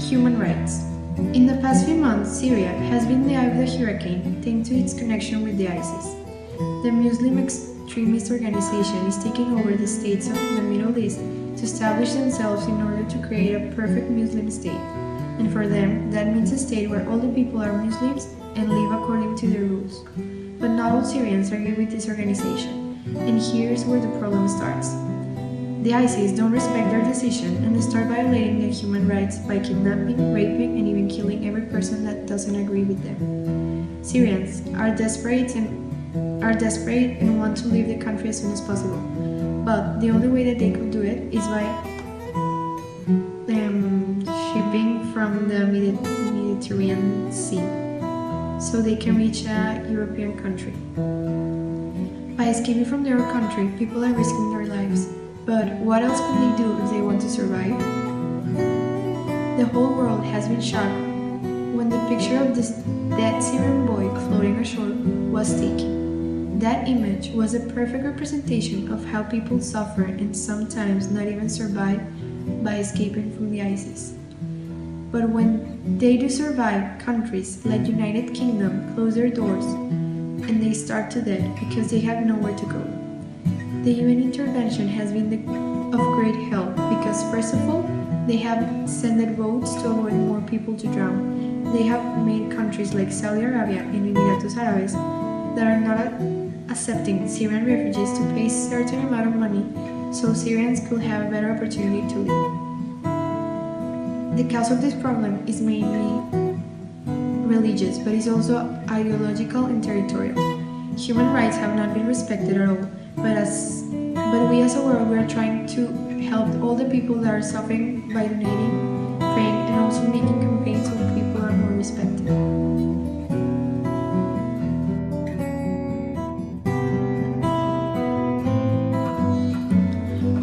Human rights. In the past few months, Syria has been the eye of the hurricane thanks to its connection with the ISIS. The Muslim extremist organization is taking over the states of the Middle East to establish themselves in order to create a perfect Muslim state. And for them, that means a state where all the people are Muslims and live according to their rules. But not all Syrians agree with this organization, and here's where the problem starts. The ISIS don't respect their decision and they start violating their human rights by kidnapping, raping, and even killing every person that doesn't agree with them. Syrians are desperate and want to leave the country as soon as possible. But the only way that they could do it is by shipping from the Mediterranean Sea so they can reach a European country. By escaping from their country, people are risking their lives. But what else could they do if they want to survive? The whole world has been shocked when the picture of this dead Syrian boy floating ashore was taken. That image was a perfect representation of how people suffer and sometimes not even survive by escaping from the ISIS. But when they do survive, countries like United Kingdom close their doors and they starve to death because they have nowhere to go. The UN intervention has been of great help because, first of all, they have sent boats to avoid more people to drown. They have made countries like Saudi Arabia and Emiratos Árabes that are not accepting Syrian refugees to pay a certain amount of money so Syrians could have a better opportunity to live. The cause of this problem is mainly religious, but is also ideological and territorial. Human rights have not been respected at all. But we as a world, we are trying to help all the people that are suffering by donating, praying, and also making campaigns so people are more respected.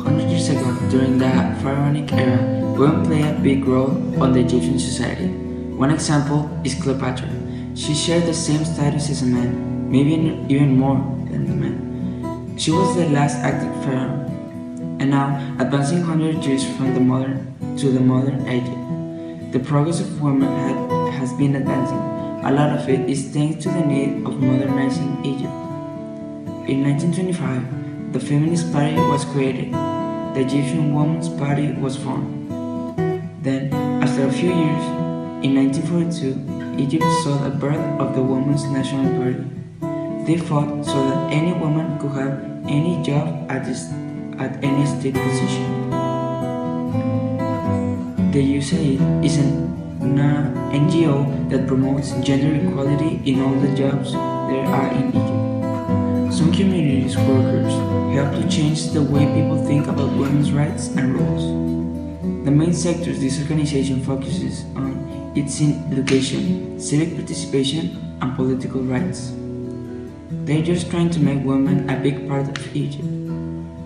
100 years ago, during the pharaonic era, women played a big role on the Egyptian society. One example is Cleopatra. She shared the same status as a man, maybe even more than the man. She was the last active pharaoh, and now, advancing 100 years from the modern Egypt, the progress of women has been advancing. A lot of it is thanks to the need of modernizing Egypt. In 1925, the Feminist Party was created. The Egyptian Women's Party was formed. Then, after a few years, in 1942, Egypt saw the birth of the Women's National Party. They fought so that any woman could have any job at any state position. The USAID is an NGO that promotes gender equality in all the jobs there are in Egypt. Some communities workers help to change the way people think about women's rights and roles. The main sectors this organization focuses on is in education, civic participation, and political rights. They're just trying to make women a big part of Egypt.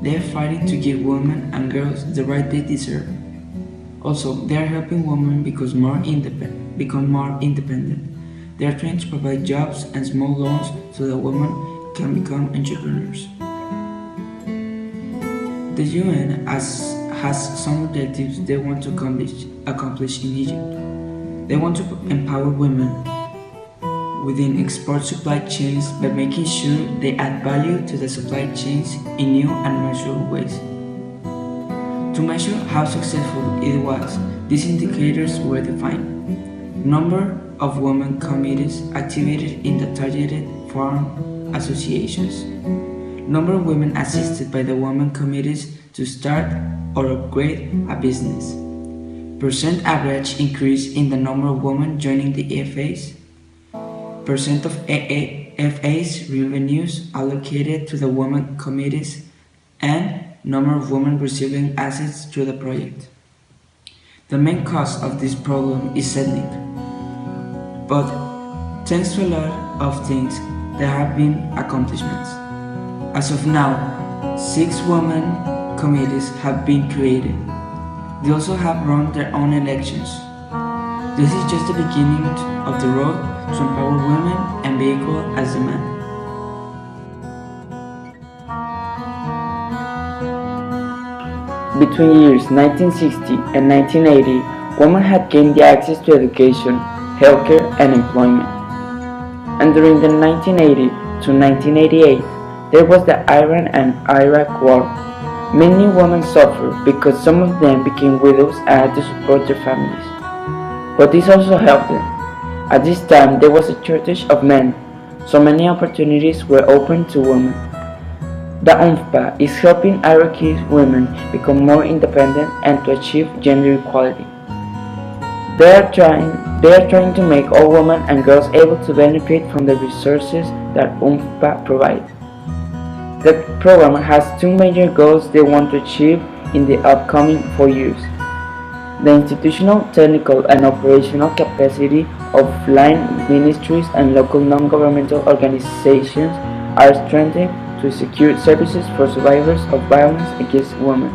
They're fighting to give women and girls the right they deserve. Also, they are helping women become more independent. They are trying to provide jobs and small loans so that women can become entrepreneurs. The UN has some objectives they want to accomplish in Egypt. They want to empower women within export supply chains by making sure they add value to the supply chains in new and measurable ways. To measure how successful it was, these indicators were defined. Number of women committees activated in the targeted farm associations. Number of women assisted by the women committees to start or upgrade a business. Percent average increase in the number of women joining the FAs. Percent of FA's revenues allocated to the women committees, and number of women receiving assets through the project. The main cause of this problem is settling, but thanks to a lot of things, there have been accomplishments. As of now, 6 women committees have been created. They also have run their own elections. This is just the beginning of the road to empower women and be equal as a man. between years 1960 and 1980, women had gained the access to education, healthcare, and employment. And during the 1980 to 1988, there was the Iran and Iraq War. Many women suffered because some of them became widows and had to support their families. But this also helped them. At this time, there was a shortage of men, so many opportunities were open to women. The UNFPA is helping Iraqi women become more independent and to achieve gender equality. They are trying to make all women and girls able to benefit from the resources that UNFPA provides. The program has two major goals they want to achieve in the upcoming 4 years. The institutional, technical, and operational capacity of line ministries and local non-governmental organizations are strengthened to secure services for survivors of violence against women.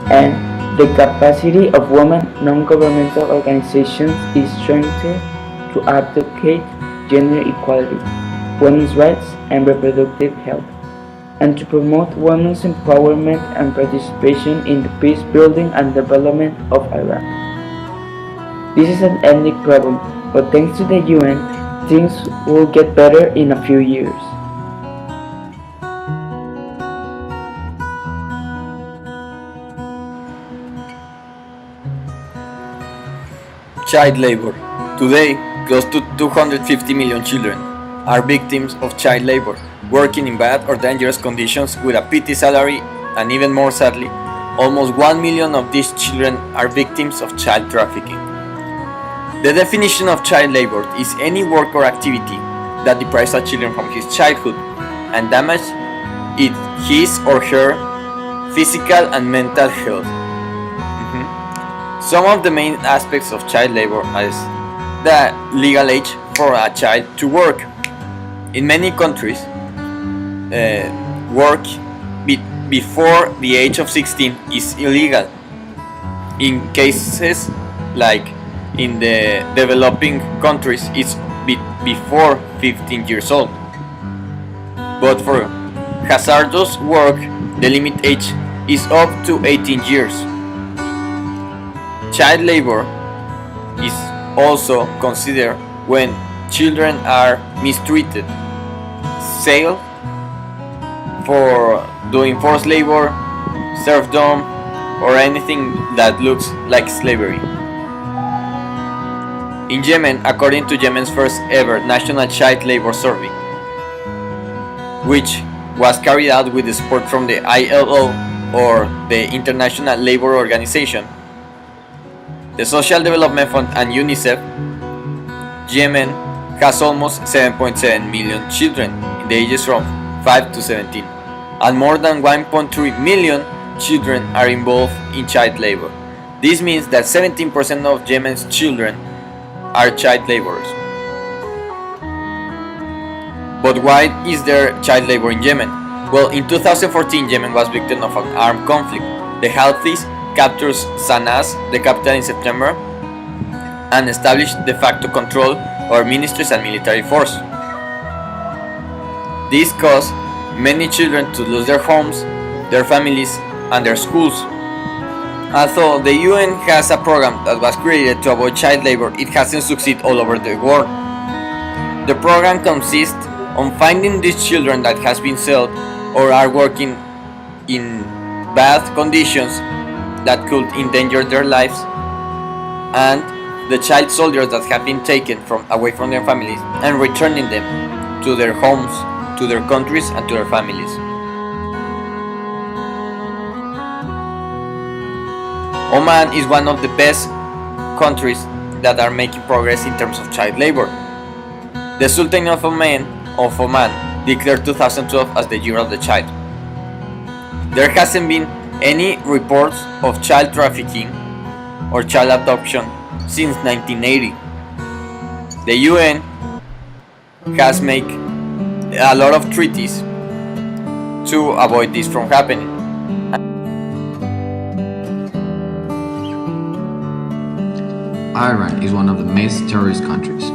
And the capacity of women non-governmental organizations is strengthened to advocate gender equality, women's rights, and reproductive health, and to promote women's empowerment and participation in the peace building and development of Iraq. This is an ethnic problem, but thanks to the UN, things will get better in a few years. Child labor. Today, close to 250 million children are victims of child labor, working in bad or dangerous conditions with a petty salary, and even more sadly, almost 1 million of these children are victims of child trafficking. The definition of child labor is any work or activity that deprives a child from his childhood and damages his or her physical and mental health. Some of the main aspects of child labor is the legal age for a child to work. In many countries, work before the age of 16 is illegal. In cases like in the developing countries, it's before 15 years old. But for hazardous work, the limit age is up to 18 years. Child labor is also considered when children are mistreated, sold for doing forced labor, serfdom, or anything that looks like slavery. In Yemen, according to Yemen's first ever National Child Labor Survey, which was carried out with the support from the ILO or the International Labour Organization, the Social Development Fund, and UNICEF, Yemen has almost 7.7 million children in the ages from 5 to 17, and more than 1.3 million children are involved in child labor. This means that 17% of Yemen's children are child laborers. But why is there child labor in Yemen? Well, in 2014, Yemen was victim of an armed conflict. The Houthis captured Sana'a, the capital, in September, and established de facto control over ministries and military force. This caused many children to lose their homes, their families, and their schools. Although the UN has a program that was created to avoid child labor, it hasn't succeeded all over the world. The program consists on finding these children that has been sold or are working in bad conditions that could endanger their lives, and the child soldiers that have been taken away from their families and returning them to their homes, to their countries, and to their families. Oman is one of the best countries that are making progress in terms of child labor. The Sultan of Oman declared 2012 as the Year of the Child. There hasn't been any reports of child trafficking or child adoption since 1980. The UN has made a lot of treaties to avoid this from happening. Iran is one of the main terrorist countries.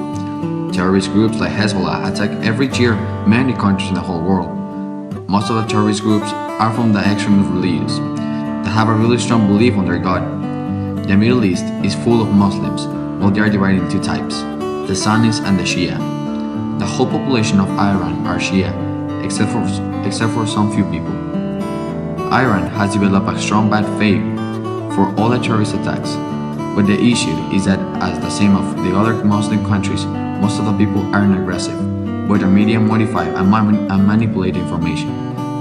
Terrorist groups like Hezbollah attack every year many countries in the whole world. Most of the terrorist groups are from the extremist religions. The have a really strong belief on their God. The Middle East is full of Muslims, while they are divided into two types, the Sunnis and the Shia. The whole population of Iran are Shia, except for some few people. Iran has developed a strong bad faith for all the terrorist attacks, but the issue is that, as the same of the other Muslim countries, most of the people aren't aggressive, but the media modify and manipulate information,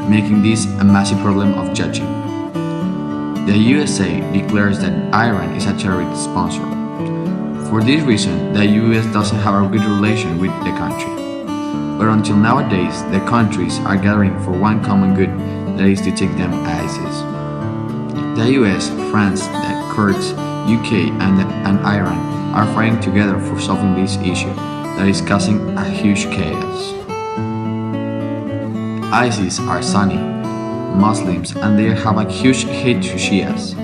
making this a massive problem of judging. The USA declares that Iran is a terrorist sponsor. For this reason, the US doesn't have a good relation with the country. But until nowadays, the countries are gathering for one common good, that is to take down ISIS. The US, France, the Kurds, UK, and Iran are fighting together for solving this issue that is causing a huge chaos. ISIS are Sunni Muslims, and they have a huge hate to Shias.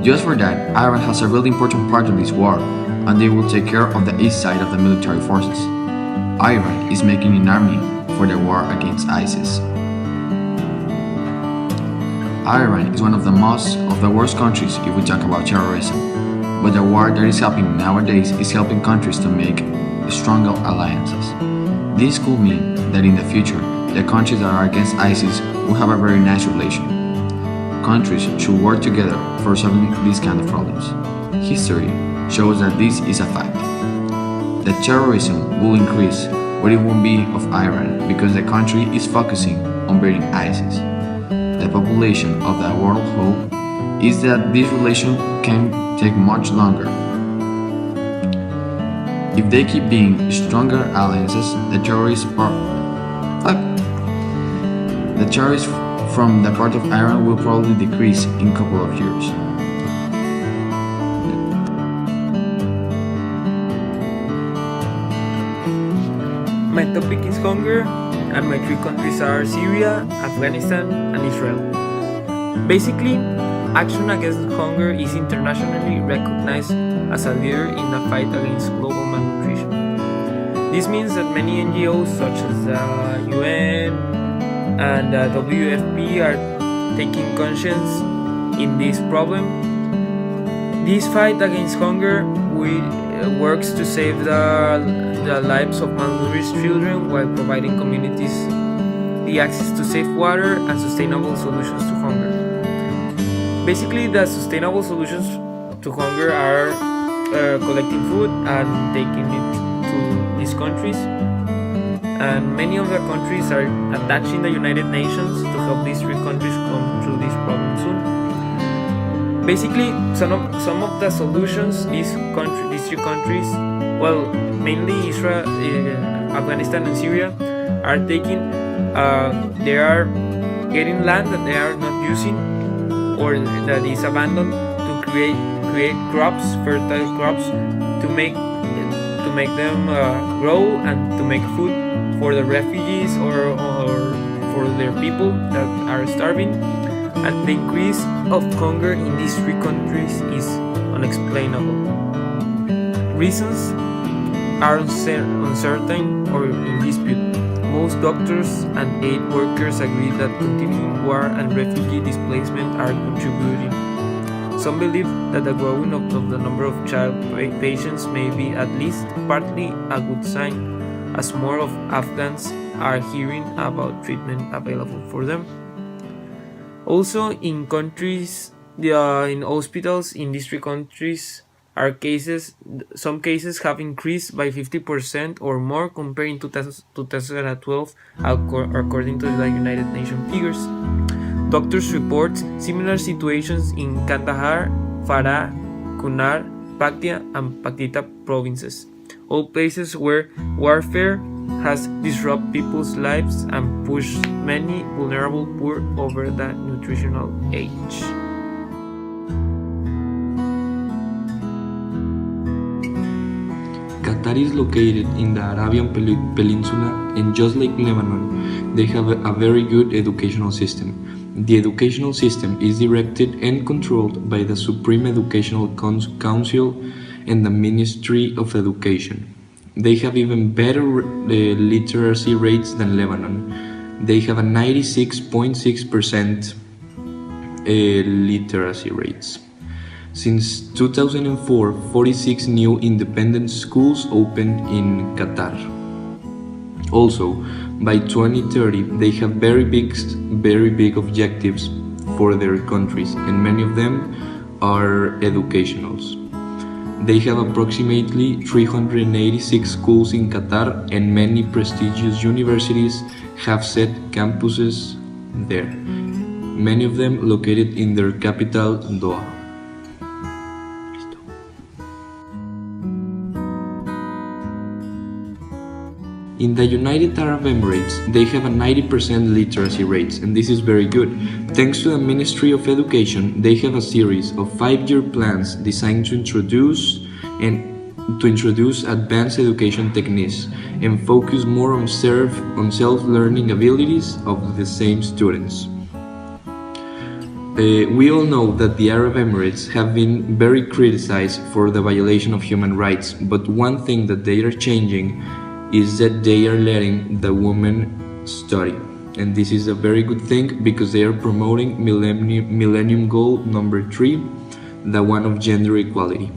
Just for that, Iran has a really important part of this war, and they will take care of the east side of the military forces. Iran is making an army for the war against ISIS. Iran is one of the worst countries if we talk about terrorism, but the war that is happening nowadays is helping countries to make stronger alliances. This could mean that in the future, the countries that are against ISIS will have a very nice relation. Countries should work together for solving these kind of problems. History shows that this is a fact. The terrorism will increase, but it won't be of Iran because the country is focusing on beating ISIS. The population of the world hope is that this relation can take much longer. If they keep being stronger alliances, the terrorists from the part of Iran will probably decrease in a couple of years. My topic is hunger, and my three countries are Syria, Afghanistan, and Israel. Basically, action against hunger is internationally recognized as a leader in the fight against global malnutrition. This means that many NGOs such as the UN and the WFP are taking conscience in this problem. This fight against hunger works to save the lives of malnourished children while providing communities the access to safe water and sustainable solutions to hunger. Basically, the sustainable solutions to hunger are collecting food and taking it to these countries. And many of the countries are attaching the United Nations to help these three countries come through this problem soon. Basically, some of the solutions these three countries, well, mainly Israel, Afghanistan, and Syria, are taking. They are getting land that they are not using or that is abandoned to create crops, fertile crops, to make them grow and to make food for the refugees or for their people that are starving. And the increase of hunger in these three countries is unexplainable. Reasons are uncertain or in dispute. Most doctors and aid workers agree that continuing war and refugee displacement are contributing. Some believe that the growing of the number of child patients may be at least partly a good sign, as more of Afghans are hearing about treatment available for them. Also, in hospitals in these three countries, some cases have increased by 50% or more compared to 2012, according to the United Nations figures. Doctors report similar situations in Kandahar, Farah, Kunar, Paktia, and Paktika provinces, all places where warfare has disrupted people's lives and pushed many vulnerable poor over the nutritional age. Qatar is located in the Arabian Peninsula, and just like Lebanon, they have a very good educational system. The educational system is directed and controlled by the Supreme Educational Council and the Ministry of Education. They have even better literacy rates than Lebanon. They have a 96.6% literacy rates. Since 2004, 46 new independent schools opened in Qatar. Also, by 2030, they have very big objectives for their countries, and many of them are educationals. They have approximately 386 schools in Qatar, and many prestigious universities have set campuses there, many of them located in their capital, Doha. In the United Arab Emirates, they have a 90% literacy rates, and this is very good. Thanks to the Ministry of Education, they have a series of 5-year plans designed to introduce advanced education techniques and focus more on self-learning abilities of the same students. We all know that the Arab Emirates have been very criticized for the violation of human rights, but one thing that they are changing is that they are letting the women study, and this is a very good thing because they are promoting millennium goal number 3, the one of gender equality.